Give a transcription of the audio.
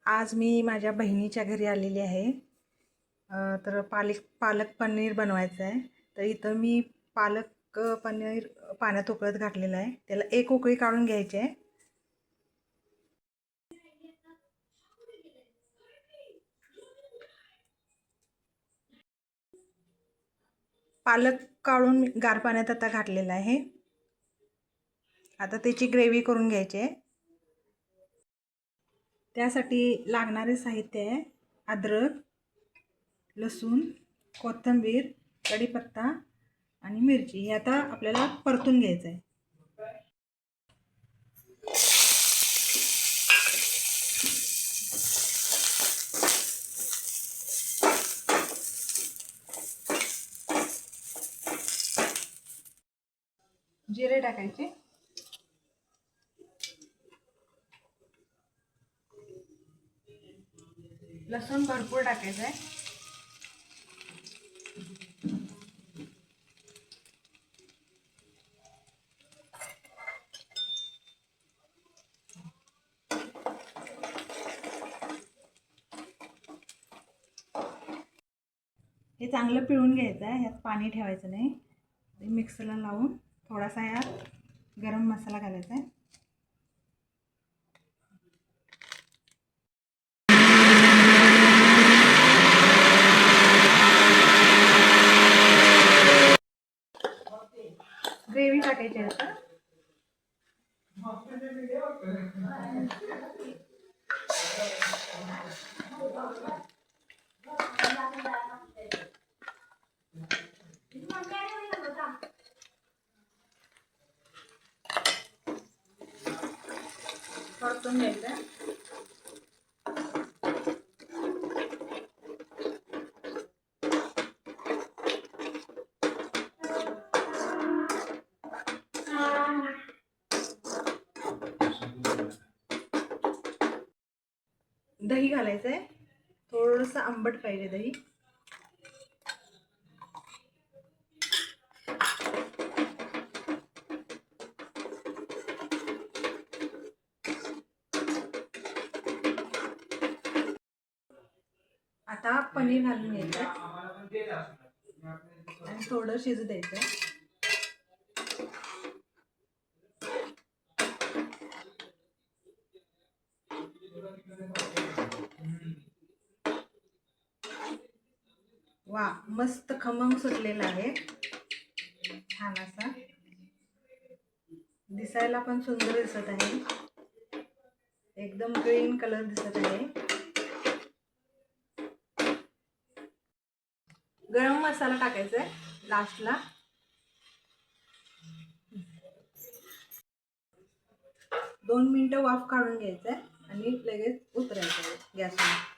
आज मी माझ्या बहिणीच्या घरी आलेली आहे. तर पालक पनीर बनवायचं आहे. तर इथं मी पालक पनीर पाण्यात उकळत घातलेलं आहे. त्याला एक उकळी काढून घ्यायची आहे. पालक काढून गार पाण्यात आता घातलेला आहे. आता त्याची ग्रेव्ही करून घ्यायची आहे. त्यासाठी लागणारे साहित्य आहे अद्रक, लसूण, कोथिंबीर, कढीपत्ता आणि मिरची. हे आता आपल्याला परतून घ्यायचं आहे. जिरे टाकायचे, लसूण भरपूर टाकायचं आहे. हे चांगलं पिळून घ्यायचं आहे. ह्यात पाणी ठेवायचं नाही. मिक्सरला लावून थोडासा ह्यात गरम मसाला घालायचा आहे. ग्रेव्ही टाकायची आता. परतून घ्यायचं. दही घालायचं आहे. थोडंसं आंबट पाहिजे दही. आता पनीर घालून घ्यायचं आणि थोडं शिजू द्यायचं. वा, मस्त खमंग सुटलेला आहे. छान असा दिसायला पण सुंदर दिसत आहे. एकदम ग्रीन कलर दिसत आहे. गरम मसाला टाकायचा आहे लास्टला. 2 मिनिटं वाफ काढून घ्यायचं आहे आणि लगेच उतरायचं आहे गॅसवर.